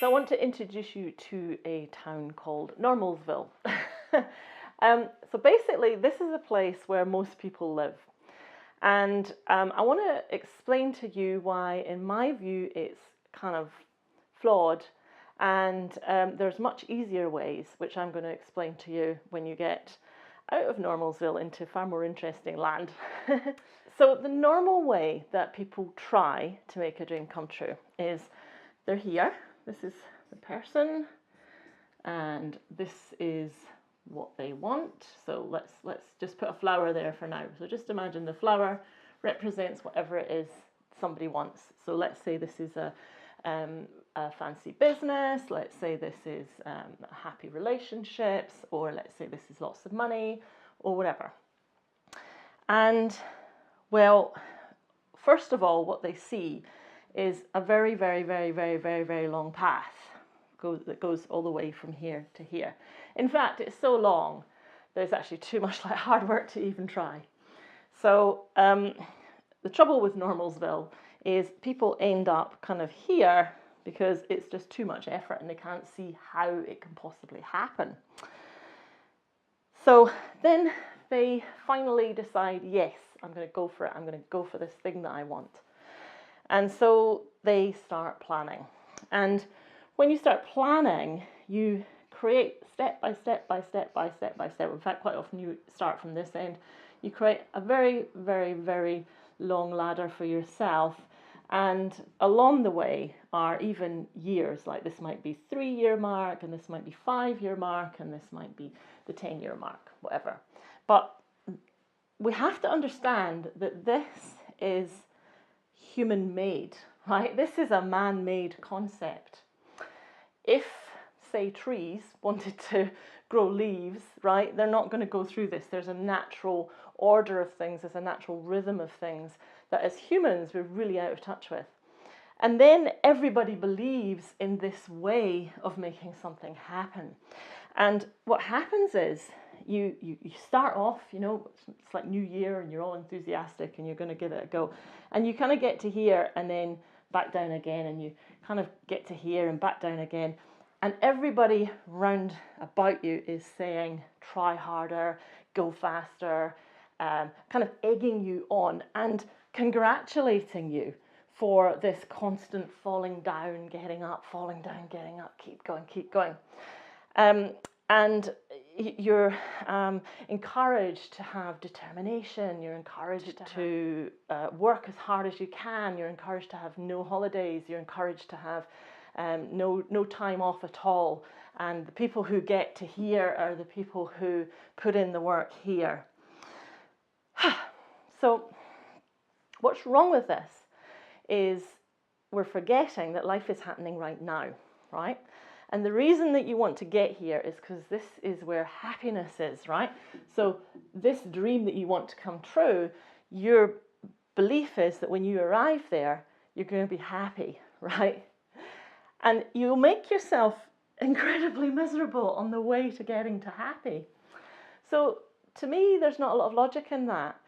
So I want to introduce you to a town called Normalsville. So basically, this is a place where most people live. And I want to explain to you why, in my view, it's kind of flawed. And there's much easier ways, which I'm going to explain to you when you get out of Normalsville into far more interesting land. So the normal way that people try to make a dream come true is they're here. This is the person, and this is what they want. So let's just put a flower there for now. So just imagine the flower represents whatever it is somebody wants. So let's say this is a fancy business. Let's say this is happy relationships, or let's say this is lots of money, or whatever. And well, first of all, what they see is a very, very, very, very, very, very long path that goes all the way from here to here. In fact, it's so long, there's actually too much like hard work to even try. So the trouble with Normalsville is people end up kind of here because it's just too much effort and they can't see how it can possibly happen. So then they finally decide, yes, I'm going to go for it. I'm going to go for this thing that I want. And so they start planning. And when you start planning, you create step by step by step by step by step. In fact, quite often you start from this end. You create a very, very, very long ladder for yourself. And along the way are even years, like this might be 3-year mark, and this might be 5-year mark, and this might be the 10-year mark, whatever. But we have to understand that this is human-made, right? This is a man-made concept. If, say, trees wanted to grow leaves, right, they're not going to go through this. There's a natural order of things, there's a natural rhythm of things that as humans we're really out of touch with. And then everybody believes in this way of making something happen. And what happens is you start off, you know, it's like New Year and you're all enthusiastic and you're going to give it a go. And you kind of get to here and then back down again, and you kind of get to here and back down again. And everybody round about you is saying, try harder, go faster, kind of egging you on and congratulating you for this constant falling down, getting up, falling down, getting up, keep going, keep going. And you're encouraged to have determination, you're encouraged to work as hard as you can, you're encouraged to have no holidays, you're encouraged to have no time off at all. And the people who get to here are the people who put in the work here. So what's wrong with this is we're forgetting that life is happening right now, right? And the reason that you want to get here is because this is where happiness is, right? So this dream that you want to come true, your belief is that when you arrive there, you're going to be happy, right? And you'll make yourself incredibly miserable on the way to getting to happy. So to me, there's not a lot of logic in that,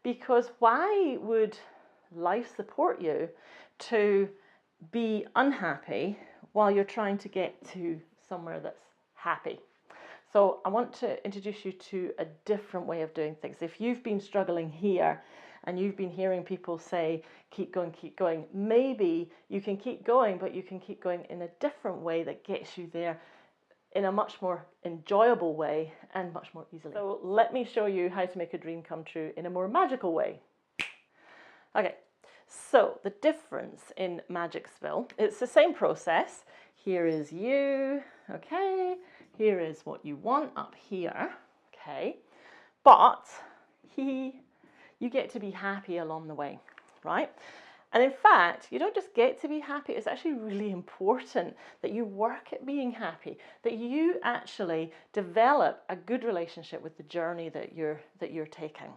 because why would life support you to be unhappy while you're trying to get to somewhere that's happy? So I want to introduce you to a different way of doing things. If you've been struggling here and you've been hearing people say, keep going, maybe you can keep going, but you can keep going in a different way that gets you there in a much more enjoyable way and much more easily. So let me show you how to make a dream come true in a more magical way. Okay. So the difference in Magicsville, it's the same process. Here is you, okay. Here is what you want up here, okay. But you get to be happy along the way, right? And in fact, you don't just get to be happy, it's actually really important that you work at being happy, that you actually develop a good relationship with the journey that you're taking.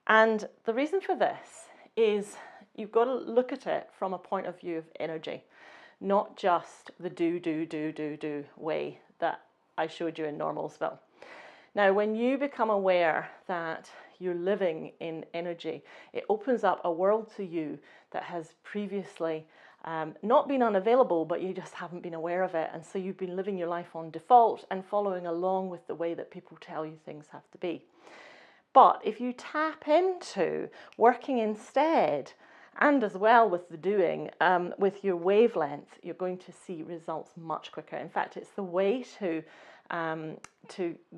And the reason for this is you've got to look at it from a point of view of energy, not just the do way that I showed you in Normalsville. Now, when you become aware that you're living in energy, it opens up a world to you that has previously not been unavailable, but you just haven't been aware of it. And so you've been living your life on default and following along with the way that people tell you things have to be. But if you tap into working instead, and as well with the doing, with your wavelength, you're going to see results much quicker. In fact, it's the way to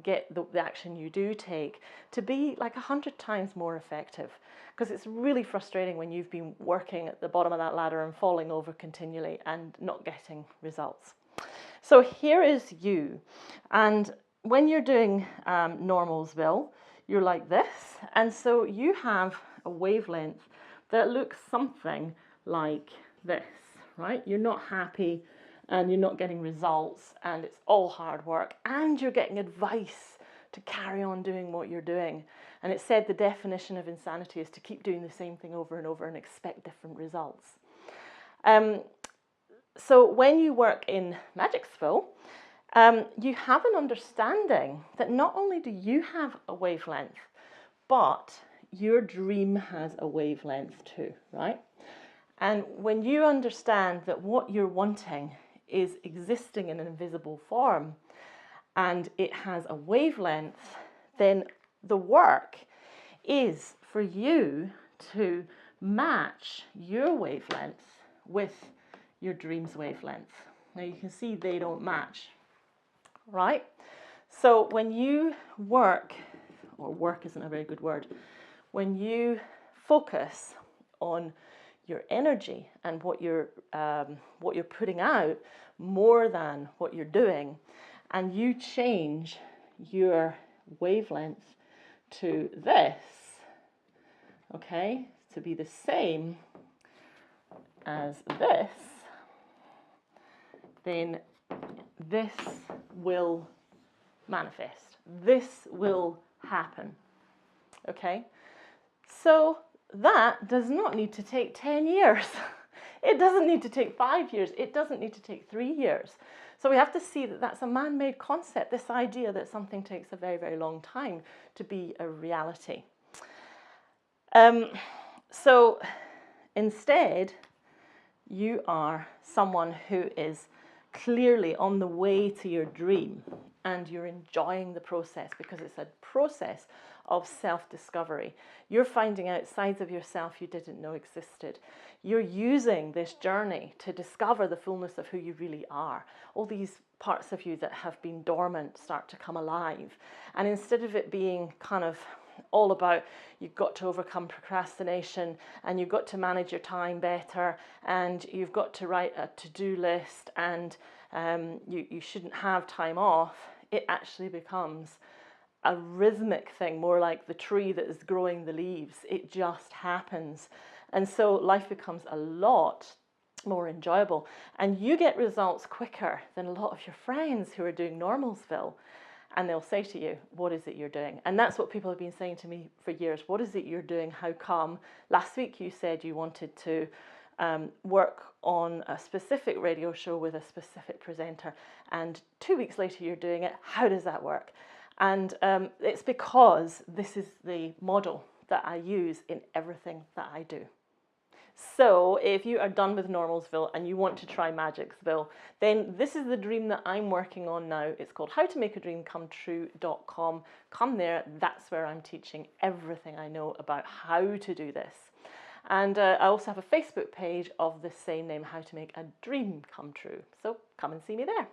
get the action you do take to be like 100 times more effective. Because it's really frustrating when you've been working at the bottom of that ladder and falling over continually and not getting results. So here is you. And when you're doing normalsville, you're like this. And so you have a wavelength that looks something like this, right? You're not happy and you're not getting results and it's all hard work and you're getting advice to carry on doing what you're doing. And it said the definition of insanity is to keep doing the same thing over and over and expect different results. So when you work in Magicsville, you have an understanding that not only do you have a wavelength, but your dream has a wavelength too, right? And when you understand that what you're wanting is existing in an invisible form and it has a wavelength, then the work is for you to match your wavelength with your dream's wavelength. Now you can see they don't match, right? So when you work, or work isn't a very good word, when you focus on your energy and what you're putting out more than what you're doing, and you change your wavelength to this, okay, to be the same as this, then this will manifest. This will happen, okay? So that does not need to take 10 years. It doesn't need to take 5 years. It doesn't need to take 3 years. So we have to see that that's a man-made concept, this idea that something takes a very, very long time to be a reality. So instead, you are someone who is clearly on the way to your dream and you're enjoying the process because it's a process of self-discovery. You're finding out sides of yourself you didn't know existed. You're using this journey to discover the fullness of who you really are. All these parts of you that have been dormant start to come alive. And instead of it being kind of all about you've got to overcome procrastination and you've got to manage your time better and you've got to write a to-do list and you shouldn't have time off, it actually becomes a rhythmic thing, more like the tree that is growing the leaves. It just happens. And so life becomes a lot more enjoyable and you get results quicker than a lot of your friends who are doing normalsville. And they'll say to you, what is it you're doing? And that's what people have been saying to me for years. What is it you're doing? How come? Last week you said you wanted to work on a specific radio show with a specific presenter. And 2 weeks later you're doing it. How does that work? And it's because this is the model that I use in everything that I do. So if you are done with normalsville and you want to try Magicsville, then this is the dream that I'm working on now. It's called howtomakaadreamcometrue.com. Come there, that's where I'm teaching everything I know about how to do this. And I also have a Facebook page of the same name, How to Make a Dream Come True. So come and see me there.